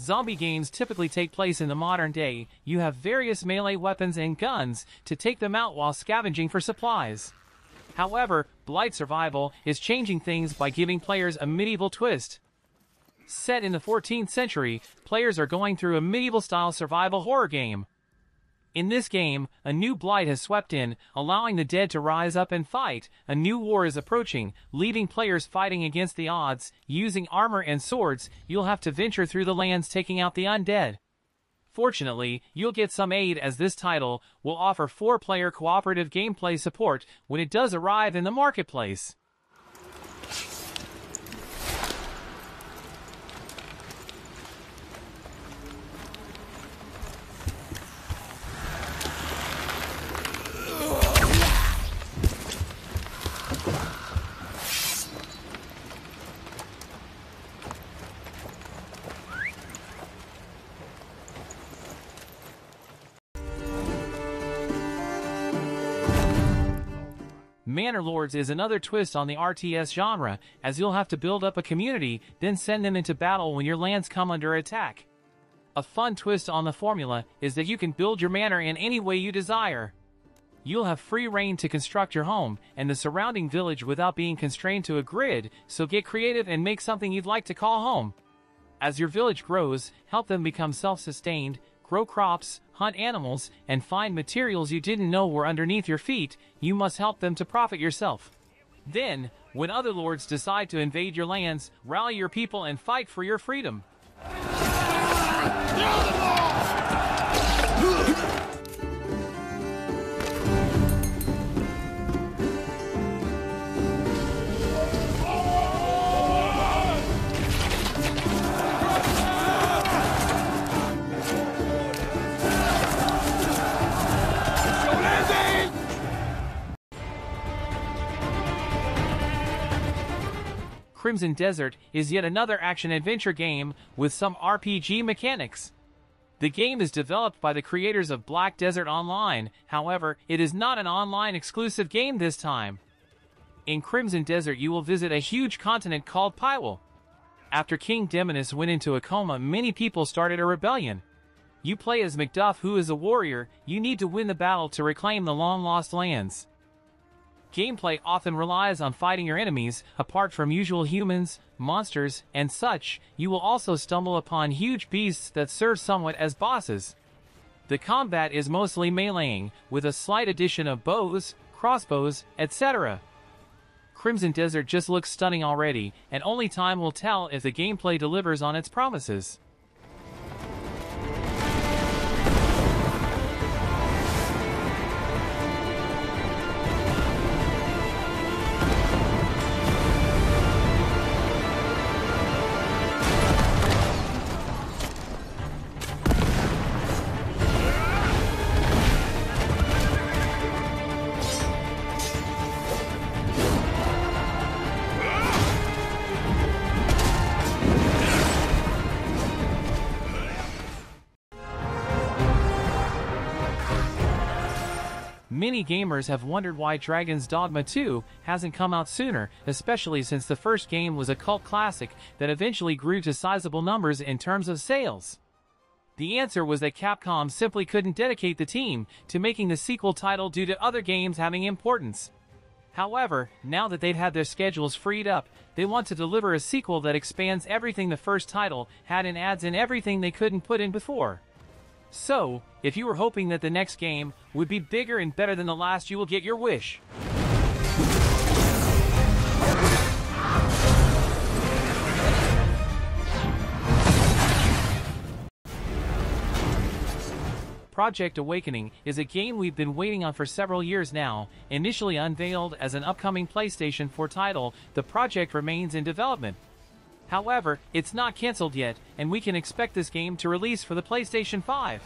Zombie games typically take place in the modern day. You have various melee weapons and guns to take them out while scavenging for supplies. However, Blight Survival is changing things by giving players a medieval twist. Set in the 14th century, players are going through a medieval-style survival horror game. In this game, a new blight has swept in, allowing the dead to rise up and fight. A new war is approaching, leaving players fighting against the odds. Using armor and swords, you'll have to venture through the lands taking out the undead. Fortunately, you'll get some aid as this title will offer 4-player cooperative gameplay support when it does arrive in the marketplace. Manor Lords is another twist on the RTS genre, as you'll have to build up a community, then send them into battle when your lands come under attack. A fun twist on the formula is that you can build your manor in any way you desire. You'll have free reign to construct your home and the surrounding village without being constrained to a grid, so get creative and make something you'd like to call home. As your village grows, help them become self-sustained, grow crops, hunt animals, and find materials you didn't know were underneath your feet. You must help them to profit yourself. Then, when other lords decide to invade your lands, rally your people and fight for your freedom. Crimson Desert is yet another action-adventure game with some RPG mechanics. The game is developed by the creators of Black Desert Online, however, it is not an online exclusive game this time. In Crimson Desert you will visit a huge continent called Pyrrole. After King Demonus went into a coma, many people started a rebellion. You play as Macduff, who is a warrior. You need to win the battle to reclaim the long-lost lands. Gameplay often relies on fighting your enemies. Apart from usual humans, monsters, and such, you will also stumble upon huge beasts that serve somewhat as bosses. The combat is mostly meleeing, with a slight addition of bows, crossbows, etc. Crimson Desert just looks stunning already, and only time will tell if the gameplay delivers on its promises. Many gamers have wondered why Dragon's Dogma 2 hasn't come out sooner, especially since the first game was a cult classic that eventually grew to sizable numbers in terms of sales. The answer was that Capcom simply couldn't dedicate the team to making the sequel title due to other games having importance. However, now that they've had their schedules freed up, they want to deliver a sequel that expands everything the first title had and adds in everything they couldn't put in before. So, if you were hoping that the next game would be bigger and better than the last, you will get your wish. Project Awakening is a game we've been waiting on for several years now. Initially unveiled as an upcoming PlayStation 4 title, the project remains in development. However, it's not cancelled yet, and we can expect this game to release for the PlayStation 5.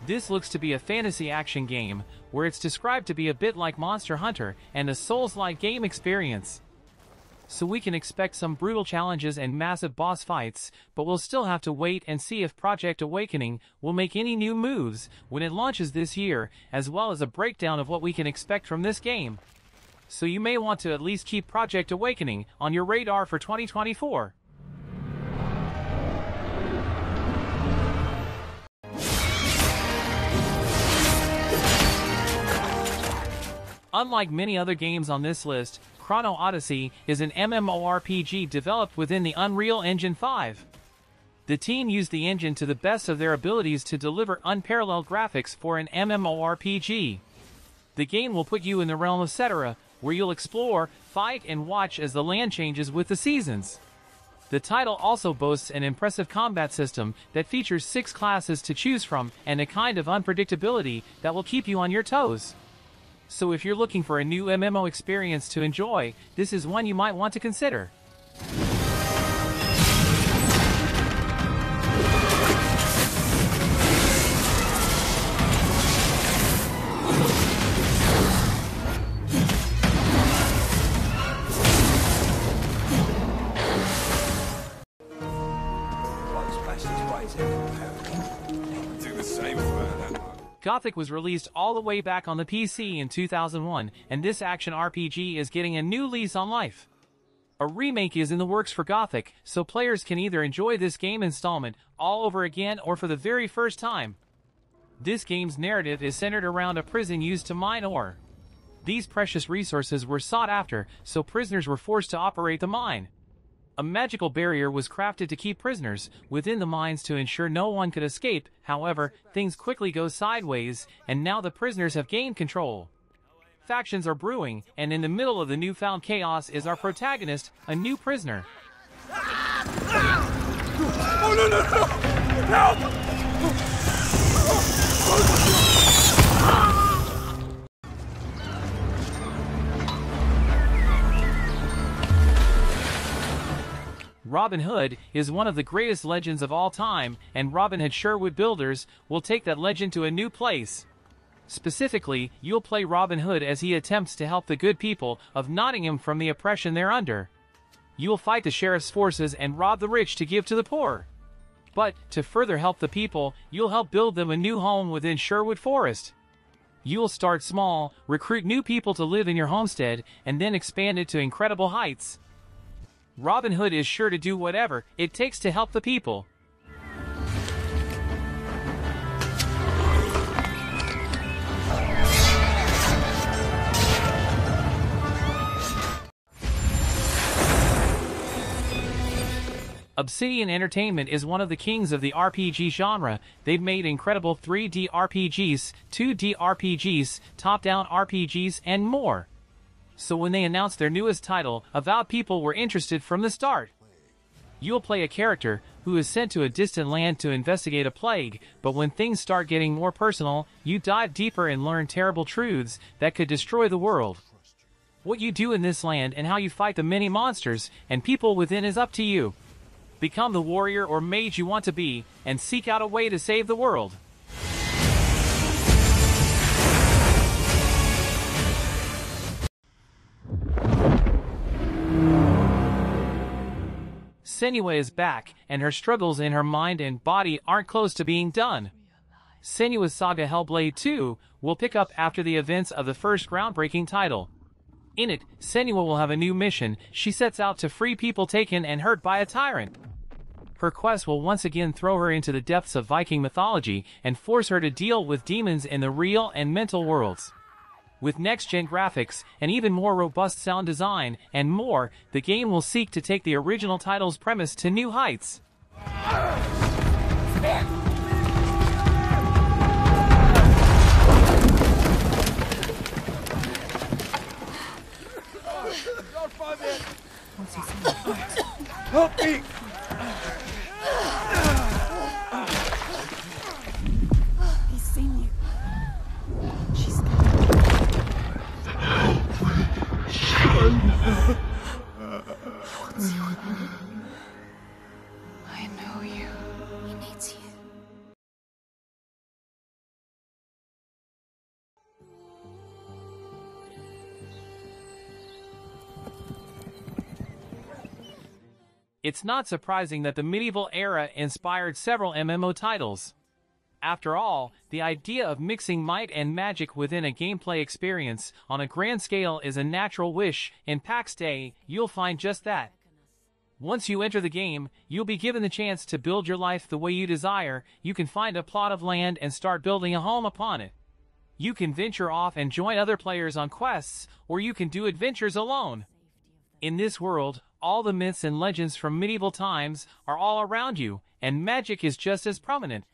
This looks to be a fantasy action game, where it's described to be a bit like Monster Hunter and a Souls-like game experience. So we can expect some brutal challenges and massive boss fights, but we'll still have to wait and see if Project Awakening will make any new moves when it launches this year, as well as a breakdown of what we can expect from this game. So you may want to at least keep Project Awakening on your radar for 2024. Unlike many other games on this list, Chrono Odyssey is an MMORPG developed within the Unreal Engine 5. The team used the engine to the best of their abilities to deliver unparalleled graphics for an MMORPG. The game will put you in the realm of Senua, where you'll explore, fight, and watch as the land changes with the seasons. The title also boasts an impressive combat system that features 6 classes to choose from and a kind of unpredictability that will keep you on your toes. So if you're looking for a new MMO experience to enjoy, this is one you might want to consider. Gothic was released all the way back on the PC in 2001, and this action RPG is getting a new lease on life. A remake is in the works for Gothic, so players can either enjoy this game installment all over again or for the very first time. This game's narrative is centered around a prison used to mine ore. These precious resources were sought after, so prisoners were forced to operate the mine. A magical barrier was crafted to keep prisoners within the mines to ensure no one could escape. However, things quickly go sideways, and now the prisoners have gained control. Factions are brewing, and in the middle of the newfound chaos is our protagonist, a new prisoner. Oh, no, no, no! Help! Robin Hood is one of the greatest legends of all time, and Robin Hood Sherwood builders will take that legend to a new place. Specifically, you'll play Robin Hood as he attempts to help the good people of Nottingham from the oppression they're under. You'll fight the sheriff's forces and rob the rich to give to the poor. But, to further help the people, you'll help build them a new home within Sherwood Forest. You'll start small, recruit new people to live in your homestead, and then expand it to incredible heights. Robin Hood is sure to do whatever it takes to help the people. Obsidian Entertainment is one of the kings of the RPG genre. They've made incredible 3D RPGs, 2D RPGs, top-down RPGs, and more. So when they announced their newest title, Avowed, people were interested from the start. You'll play a character who is sent to a distant land to investigate a plague, but when things start getting more personal, you dive deeper and learn terrible truths that could destroy the world. What you do in this land and how you fight the many monsters and people within is up to you. Become the warrior or mage you want to be, and seek out a way to save the world. Senua is back, and her struggles in her mind and body aren't close to being done. Senua's Saga Hellblade 2 will pick up after the events of the first groundbreaking title. In it, Senua will have a new mission. She sets out to free people taken and hurt by a tyrant. Her quest will once again throw her into the depths of Viking mythology and force her to deal with demons in the real and mental worlds. With next-gen graphics, and even more robust sound design, and more, the game will seek to take the original title's premise to new heights. Help me! He's seen you. She's wants you. I know you. He needs you. It's not surprising that the medieval era inspired several MMO titles. After all, the idea of mixing might and magic within a gameplay experience on a grand scale is a natural wish. In Pax Dei, you'll find just that. Once you enter the game, you'll be given the chance to build your life the way you desire. You can find a plot of land and start building a home upon it. You can venture off and join other players on quests, or you can do adventures alone. In this world, all the myths and legends from medieval times are all around you, and magic is just as prominent.